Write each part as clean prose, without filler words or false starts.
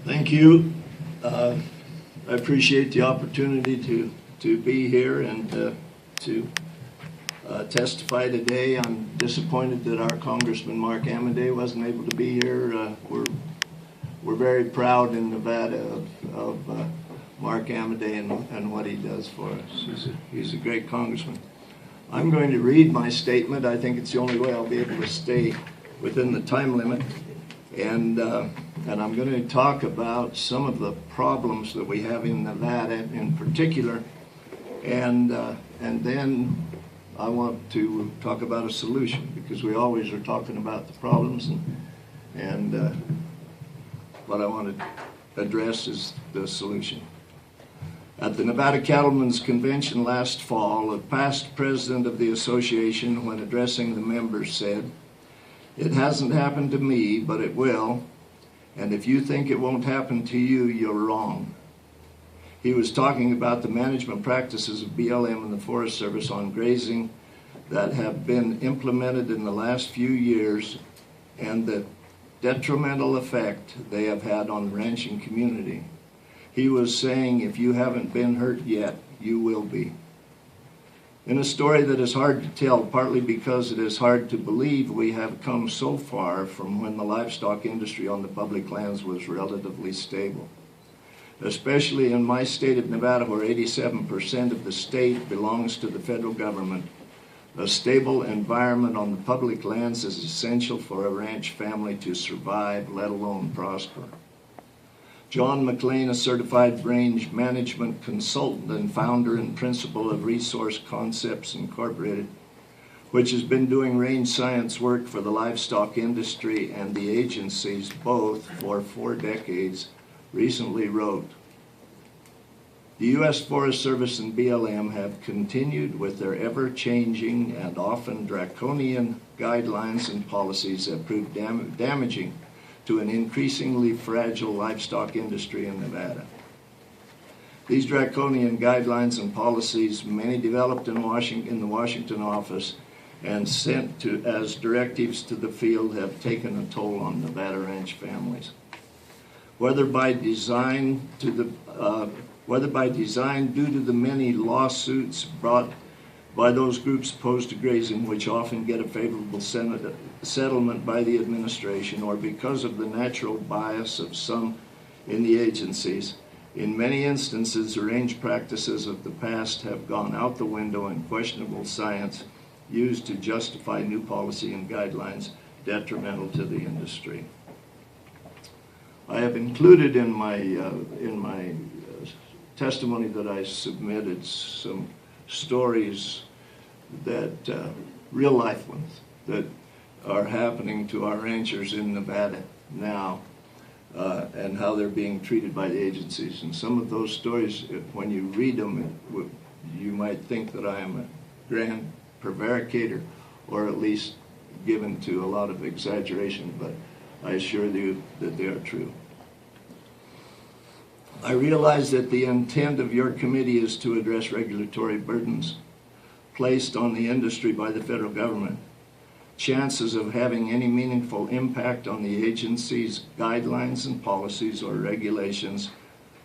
Thank you. I appreciate the opportunity to be here and to testify today. I'm disappointed that our Congressman Mark Amodei wasn't able to be here. We're very proud in Nevada of Mark Amodei and what he does for us. He's a great congressman. I'm going to read my statement. I think it's the only way I'll be able to stay within the time limit. And I'm going to talk about some of the problems that we have in Nevada in particular, and then I want to talk about a solution, because we always are talking about the problems, and what I want to address is the solution. At the Nevada Cattlemen's Convention last fall, a past president of the association, when addressing the members, said, "It hasn't happened to me, but it will. And if you think it won't happen to you, you're wrong." He was talking about the management practices of BLM and the Forest Service on grazing that have been implemented in the last few years and the detrimental effect they have had on the ranching community. He was saying, if you haven't been hurt yet, you will be. In a story that is hard to tell, partly because it is hard to believe we have come so far from when the livestock industry on the public lands was relatively stable. Especially in my state of Nevada, where 87% of the state belongs to the federal government, a stable environment on the public lands is essential for a ranch family to survive, let alone prosper. John McLean, a certified range management consultant and founder and principal of Resource Concepts Incorporated, which has been doing range science work for the livestock industry and the agencies both for 4 decades, recently wrote, "The U.S. Forest Service and BLM have continued with their ever-changing and often draconian guidelines and policies that prove damaging to an increasingly fragile livestock industry in Nevada. These draconian guidelines and policies, many developed in the Washington office and sent as directives to the field, have taken a toll on Nevada ranch families. Whether by design due to the many lawsuits brought by those groups opposed to grazing, which often get a favorable settlement by the administration, or because of the natural bias of some in the agencies, in many instances the range practices of the past have gone out the window and questionable science used to justify new policy and guidelines detrimental to the industry." I have included in my testimony that I submitted some stories that real life ones that are happening to our ranchers in Nevada now, and how they're being treated by the agencies. And some of those stories, when you read them, you might think that I am a grand prevaricator, or at least given to a lot of exaggeration, but I assure you that they are true. I realize that the intent of your committee is to address regulatory burdens placed on the industry by the federal government. Chances of having any meaningful impact on the agency's guidelines and policies or regulations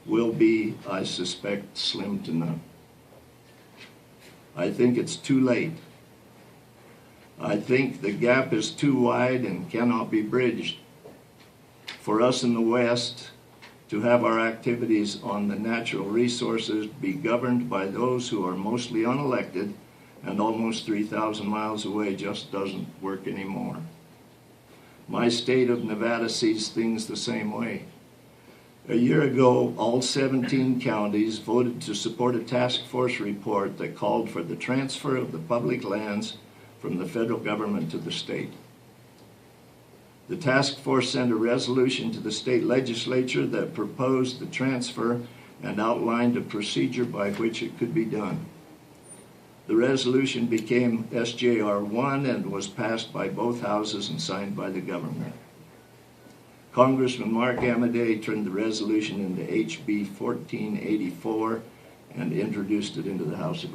will be, I suspect, slim to none. I think it's too late. I think the gap is too wide and cannot be bridged. For us in the West to have our activities on the natural resources be governed by those who are mostly unelected and almost 3,000 miles away just doesn't work anymore. My state of Nevada sees things the same way. A year ago, all 17 counties voted to support a task force report that called for the transfer of the public lands from the federal government to the state. The task force sent a resolution to the state legislature that proposed the transfer and outlined a procedure by which it could be done. The resolution became SJR 1 and was passed by both houses and signed by the governor. Congressman Mark Amodei turned the resolution into HB 1484 and introduced it into the House of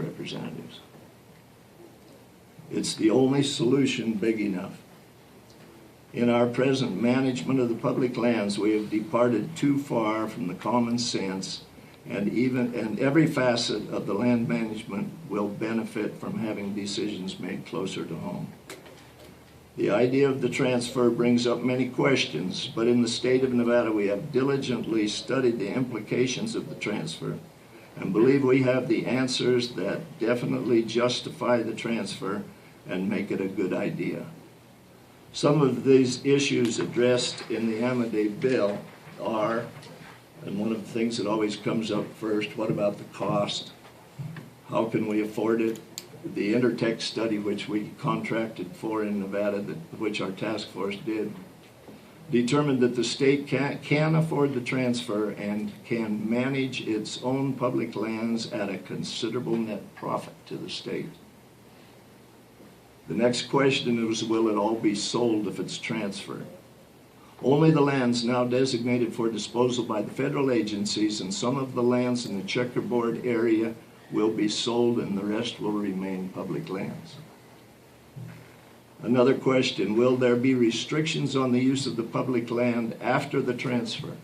In our present management of the public lands, we have departed too far from the common sense, and every facet of the land management will benefit from having decisions made closer to home. The idea of the transfer brings up many questions, but in the state of Nevada, we have diligently studied the implications of the transfer and believe we have the answers that definitely justify the transfer and make it a good idea. Some of these issues addressed in the Amade bill are, and one of the things that always comes up first, what about the cost? How can we afford it? The Intertech study, which we contracted for in Nevada, which our task force did, determined that the state can afford the transfer and can manage its own public lands at a considerable net profit to the state. The next question is, will it all be sold if it's transferred? Only the lands now designated for disposal by the federal agencies and some of the lands in the checkerboard area will be sold, and the rest will remain public lands. Another question, will there be restrictions on the use of the public land after the transfer?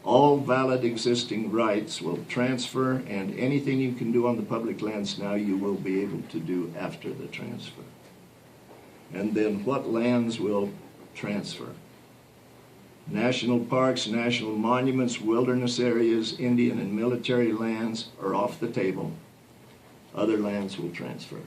All valid existing rights will transfer, and anything you can do on the public lands now, you will be able to do after the transfer. And then what lands will transfer? National parks, national monuments, wilderness areas, Indian and military lands are off the table. Other lands will transfer.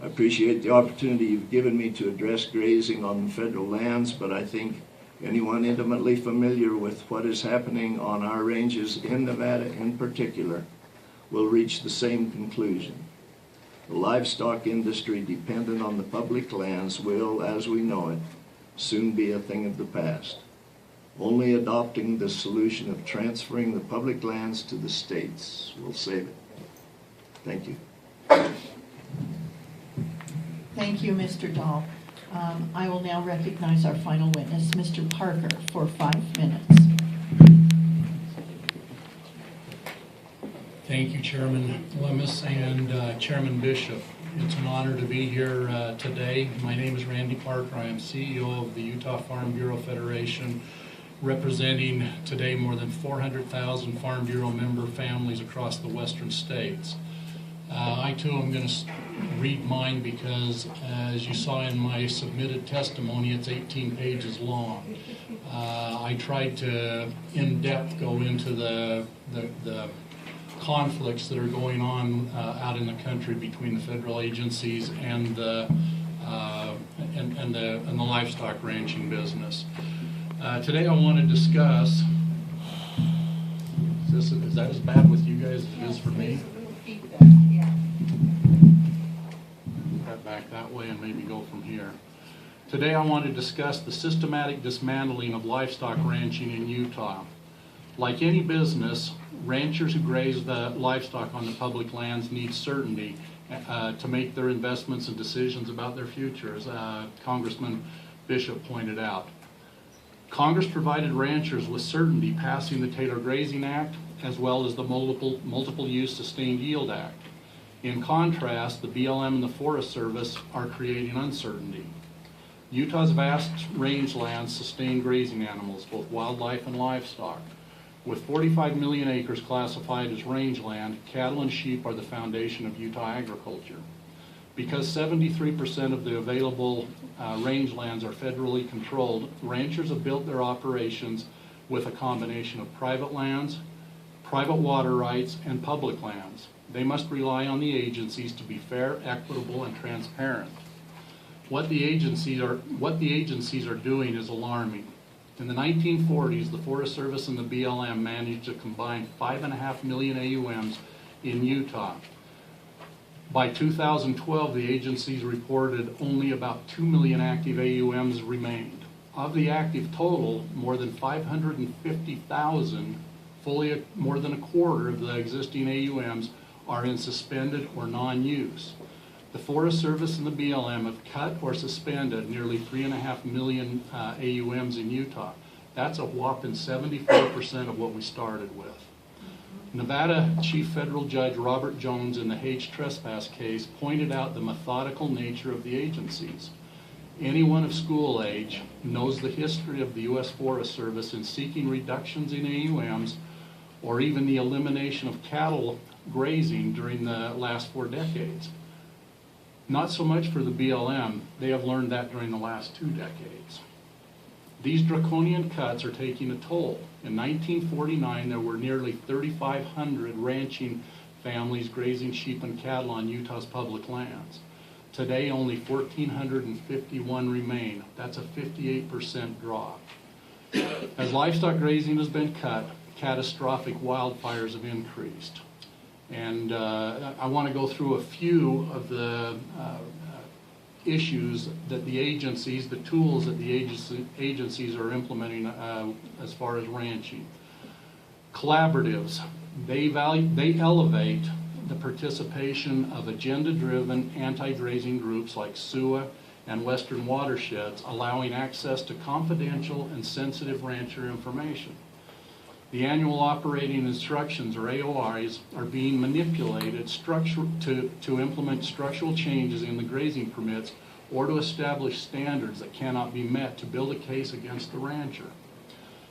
I appreciate the opportunity you've given me to address grazing on the federal lands, but I think anyone intimately familiar with what is happening on our ranges in Nevada in particular will reach the same conclusion. The livestock industry dependent on the public lands will, as we know it, soon be a thing of the past. Only adopting the solution of transferring the public lands to the states will save it. Thank you. Thank you, Mr. Dahl. I will now recognize our final witness, Mr. Parker, for 5 minutes. Thank you, Chairman Lemus and Chairman Bishop. It's an honor to be here today. My name is Randy Parker. I am CEO of the Utah Farm Bureau Federation, representing today more than 400,000 Farm Bureau member families across the western states. I too am going to read mine because, as you saw in my submitted testimony, it's 18 pages long. I tried to, in depth, go into the conflicts that are going on out in the country between the federal agencies and the livestock ranching business. Today, I want to discuss. Is that as bad with you guys as it is for me? Back that way and maybe go from here. Today I want to discuss the systematic dismantling of livestock ranching in Utah. Like any business, ranchers who graze the livestock on the public lands need certainty to make their investments and decisions about their future, as Congressman Bishop pointed out. Congress provided ranchers with certainty passing the Taylor Grazing Act as well as the Multiple Use Sustained Yield Act. In contrast, the BLM and the Forest Service are creating uncertainty. Utah's vast rangelands sustain grazing animals, both wildlife and livestock. With 45 million acres classified as rangeland, cattle and sheep are the foundation of Utah agriculture. Because 73% of the available rangelands are federally controlled, ranchers have built their operations with a combination of private lands, private water rights, and public lands. They must rely on the agencies to be fair, equitable, and transparent. What the agencies are doing is alarming. In the 1940s, the Forest Service and the BLM managed to combine 5.5 million AUMs in Utah. By 2012, the agencies reported only about 2 million active AUMs remained. Of the active total, more than 550,000, fully more than a quarter of the existing AUMs, are in suspended or non-use. The Forest Service and the BLM have cut or suspended nearly 3.5 million AUMs in Utah. That's a whopping 74% of what we started with. Nevada Chief Federal Judge Robert Jones in the Hage trespass case pointed out the methodical nature of the agencies. Anyone of school age knows the history of the U.S. Forest Service in seeking reductions in AUMs or even the elimination of cattle grazing during the last 4 decades. Not so much for the BLM, they have learned that during the last 2 decades. These draconian cuts are taking a toll. In 1949, there were nearly 3,500 ranching families grazing sheep and cattle on Utah's public lands. Today, only 1,451 remain. That's a 58% drop. As livestock grazing has been cut, catastrophic wildfires have increased. And I want to go through a few of the issues that the agencies, the tools that the agencies are implementing as far as ranching. Collaboratives, they elevate the participation of agenda-driven anti-grazing groups like SUA and Western Watersheds, allowing access to confidential and sensitive rancher information. The annual operating instructions, or AOIs, are being manipulated to implement structural changes in the grazing permits or to establish standards that cannot be met to build a case against the rancher.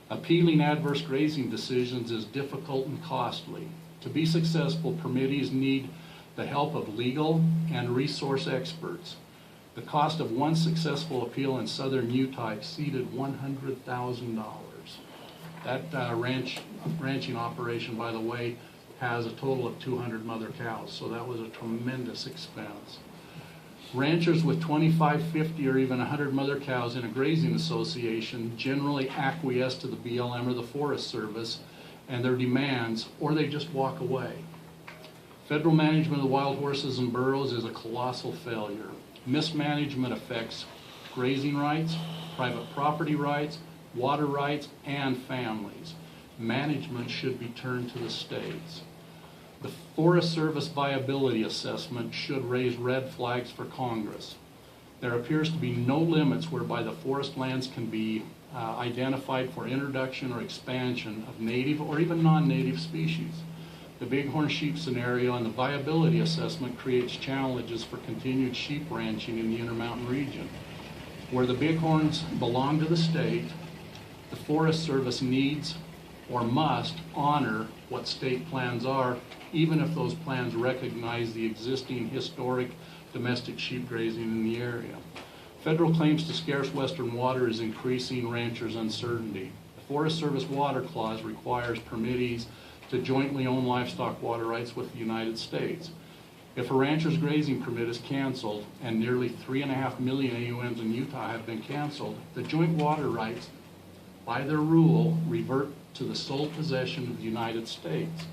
Appealing adverse grazing decisions is difficult and costly. To be successful, permittees need the help of legal and resource experts. The cost of one successful appeal in southern Utah exceeded $100,000. That ranching operation, by the way, has a total of 200 mother cows, so that was a tremendous expense. Ranchers with 25, 50, or even 100 mother cows in a grazing association generally acquiesce to the BLM or the Forest Service and their demands, or they just walk away. Federal management of the wild horses and burros is a colossal failure. Mismanagement affects grazing rights, private property rights, water rights, and families. Management should be turned to the states. The Forest Service viability assessment should raise red flags for Congress. There appears to be no limits whereby the forest lands can be identified for introduction or expansion of native or even non-native species. The bighorn sheep scenario and the viability assessment creates challenges for continued sheep ranching in the Intermountain region. Where the bighorns belong to the state, the Forest Service needs or must honor what state plans are, even if those plans recognize the existing historic domestic sheep grazing in the area. Federal claims to scarce western water is increasing ranchers' uncertainty. The Forest Service water clause requires permittees to jointly own livestock water rights with the United States. If a rancher's grazing permit is canceled, and nearly 3.5 million AUMs in Utah have been canceled, the joint water rights, by their rule, revert to the sole possession of the United States.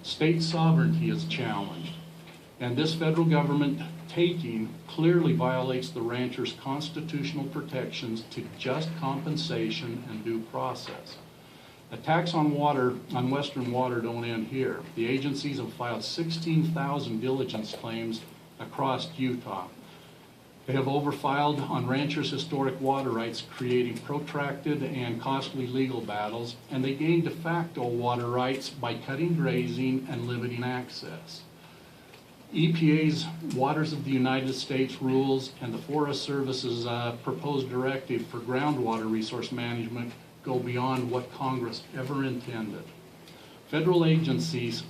State sovereignty is challenged, and this federal government taking clearly violates the rancher's constitutional protections to just compensation and due process. Attacks on water, on Western water, don't end here. The agencies have filed 16,000 diligence claims across Utah. They have overfiled on ranchers' historic water rights, creating protracted and costly legal battles, and they gained de facto water rights by cutting grazing and limiting access. EPA's Waters of the United States rules and the Forest Service's proposed directive for groundwater resource management go beyond what Congress ever intended. Federal agencies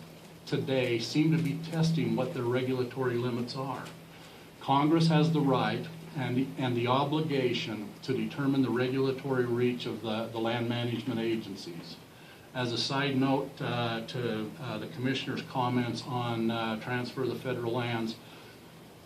today seem to be testing what their regulatory limits are. Congress has the right and the obligation to determine the regulatory reach of the land management agencies. As a side note to the Commissioner's comments on transfer of the federal lands,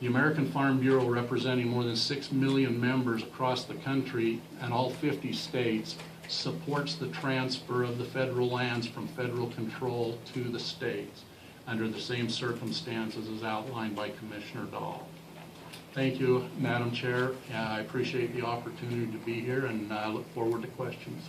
the American Farm Bureau, representing more than 6 million members across the country and all 50 states, supports the transfer of the federal lands from federal control to the states under the same circumstances as outlined by Commissioner Dahl. Thank you, Madam Chair. I appreciate the opportunity to be here, and I look forward to questions.